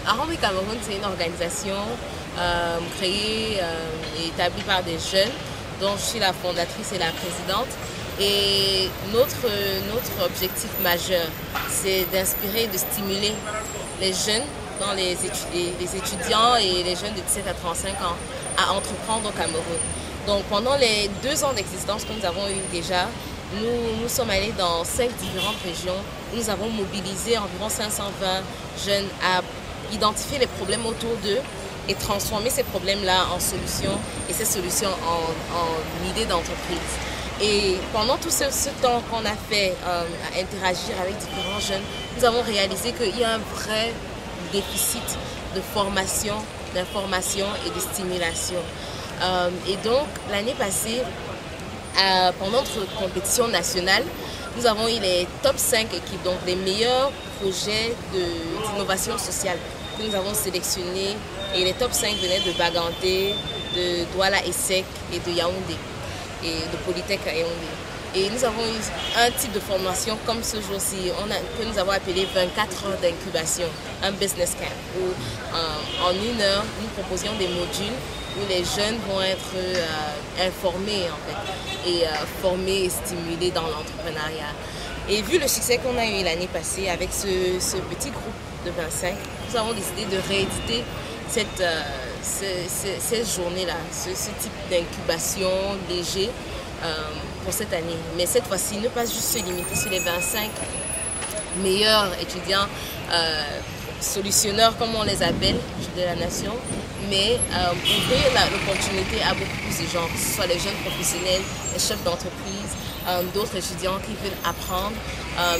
Arambe Cameroun, c'est une organisation créée et établie par des jeunes, dont je suis la fondatrice et la présidente. Et notre objectif majeur, c'est d'inspirer et de stimuler les jeunes, les étudiants et les jeunes de 17 à 35 ans, à entreprendre au Cameroun. Donc pendant les 2 ans d'existence que nous avons eu déjà, nous sommes allés dans 5 différentes régions. Nous avons mobilisé environ 520 jeunes à identifier les problèmes autour d'eux et transformer ces problèmes-là en solutions et ces solutions en idées d'entreprise. Et pendant tout ce temps qu'on a fait à interagir avec différents jeunes, nous avons réalisé qu'il y a un vrai déficit de formation, d'information et de stimulation. Et donc l'année passée, pendant notre compétition nationale, nous avons eu les top 5 équipes, donc les meilleurs projets d'innovation sociale que nous avons sélectionnés. Et les top 5 venaient de Baganté, de Douala Essek et de Yaoundé, et de Polytech à Yaoundé. Et nous avons eu un type de formation comme ce jour-ci, que nous avons appelé 24 heures d'incubation, un business camp, où en 1 heure, nous proposions des modules où les jeunes vont être informés en fait, et formés et stimulés dans l'entrepreneuriat. Et vu le succès qu'on a eu l'année passée avec ce petit groupe de 25, nous avons décidé de rééditer cette journée-là, ce type d'incubation léger pour cette année. Mais cette fois-ci, ne pas juste se limiter sur les 25 meilleurs étudiants solutionneurs, comme on les appelle, de la nation, mais ouvrir l'opportunité à beaucoup plus de gens, que ce soit les jeunes professionnels, les chefs d'entreprise, d'autres étudiants qui veulent apprendre.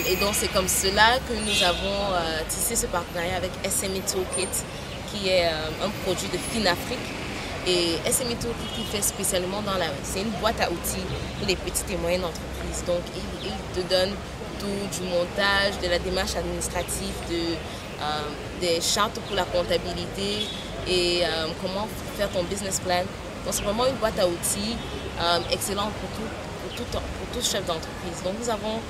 Et donc c'est comme cela que nous avons tissé ce partenariat avec SME Toolkit, qui est un produit de Finafrique. Et SME Toolkit qui fait spécialement c'est une boîte à outils pour les petites et moyennes entreprises. Donc il te donne tout, du montage, de la démarche administrative, des chartes pour la comptabilité et comment faire ton business plan. Donc c'est vraiment une boîte à outils excellente pour tout chef d'entreprise. Donc nous avons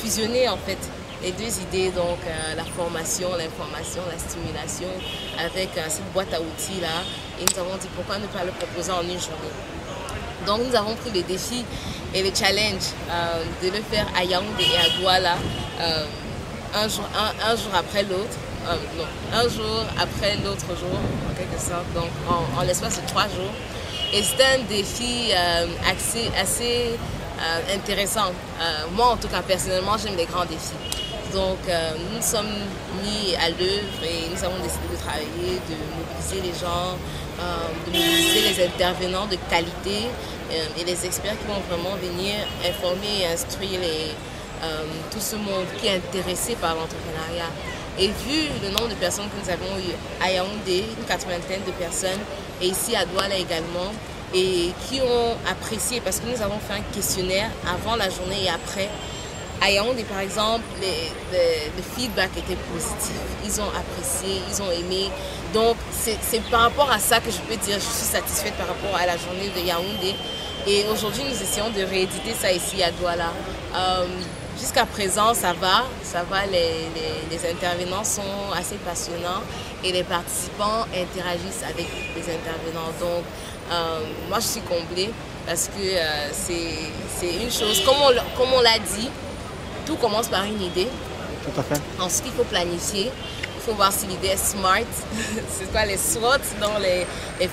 fusionné en fait les 2 idées, donc la formation, l'information, la stimulation avec cette boîte à outils là, et nous avons dit pourquoi ne pas le proposer en 1 journée. Donc nous avons pris le défi et le challenge de le faire à Yaoundé et à Douala un jour après l'autre. Non, un jour après l'autre jour, en quelque sorte, donc en l'espace de 3 jours. Et c'était un défi assez intéressant. Moi, en tout cas, personnellement, j'aime les grands défis. Donc, nous sommes mis à l'œuvre et nous avons décidé de travailler, de mobiliser les gens, de mobiliser les intervenants de qualité et les experts qui vont vraiment venir informer et instruire tout ce monde qui est intéressé par l'entrepreneuriat. Et vu le nombre de personnes que nous avons eu à Yaoundé, une 80aine de personnes, et ici à Douala également, et qui ont apprécié, parce que nous avons fait un questionnaire avant la journée et après. À Yaoundé, par exemple, le feedback était positif. Ils ont apprécié, ils ont aimé. Donc, c'est par rapport à ça que je peux dire que je suis satisfaite par rapport à la journée de Yaoundé. Et aujourd'hui, nous essayons de rééditer ça ici à Douala. Jusqu'à présent, ça va, les intervenants sont assez passionnants et les participants interagissent avec les intervenants. Donc, moi, je suis comblée parce que c'est une chose, comme on l'a dit, tout commence par une idée. Tout à fait. Ensuite, il faut planifier. Il faut voir si l'idée est smart. C'est quoi les SWOT, donc les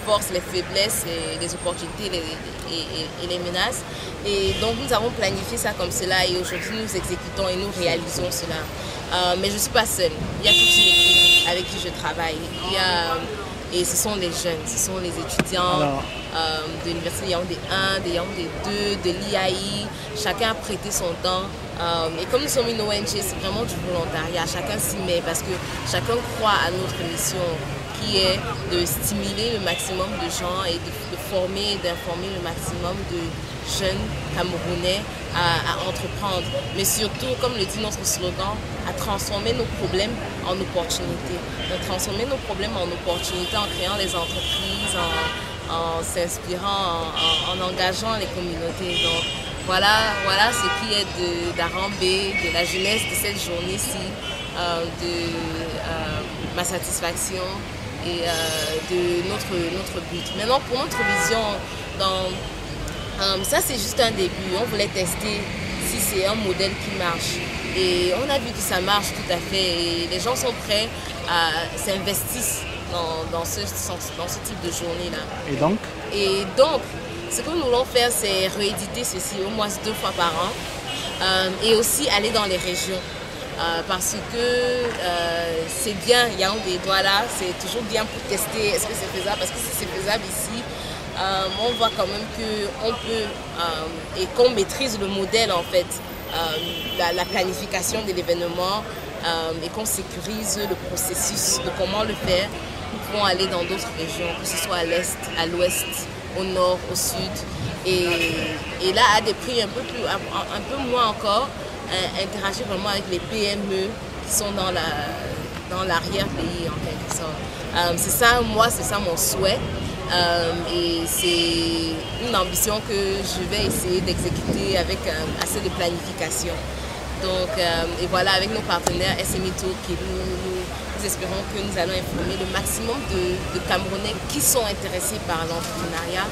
forces, les faiblesses, les opportunités et les menaces. Et donc, nous avons planifié ça comme cela et aujourd'hui, nous exécutons et nous réalisons cela. Mais je ne suis pas seule. Il y a toute une équipe avec qui je travaille. Et ce sont les jeunes, ce sont les étudiants de l'Université de Yaoundé 1, de Yaoundé 2, de l'IAI. Chacun a prêté son temps. Et comme nous sommes une ONG, c'est vraiment du volontariat. Chacun s'y met parce que chacun croit à notre mission qui est de stimuler le maximum de gens et de former et d'informer le maximum de jeunes Camerounais à entreprendre. Mais surtout, comme le dit notre slogan, à transformer nos problèmes en opportunités. De transformer nos problèmes en opportunités en créant des entreprises, en s'inspirant, en engageant les communautés. Donc, voilà ce qui est d'Arambe, de la jeunesse de cette journée-ci, de ma satisfaction et de notre but. Maintenant, pour notre vision, ça c'est juste un début. On voulait tester si c'est un modèle qui marche. Et on a vu que ça marche tout à fait. Et les gens sont prêts à s'investir dans ce type de journée-là. Et donc, ce que nous voulons faire, c'est rééditer ceci au moins 2 fois par an et aussi aller dans les régions. Parce que c'est bien, Yaoundé, voilà, c'est toujours bien pour tester est-ce que c'est faisable, parce que si c'est faisable ici, on voit quand même qu'on peut et qu'on maîtrise le modèle en fait, la planification de l'événement et qu'on sécurise le processus de comment le faire. Nous pouvons aller dans d'autres régions, que ce soit à l'est, à l'ouest, au nord, au sud, et là à des prix un peu moins encore, interagir vraiment avec les PME qui sont dans l'arrière-pays en quelque sorte. C'est ça, moi, c'est ça mon souhait. Et c'est une ambition que je vais essayer d'exécuter avec assez de planification. Donc, et voilà, avec nos partenaires SME Tour, nous espérons que nous allons informer le maximum de Camerounais qui sont intéressés par l'entrepreneuriat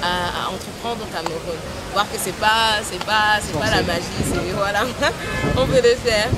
à entreprendre au Cameroun. Voir que c'est pas la magie, voilà, on peut le faire.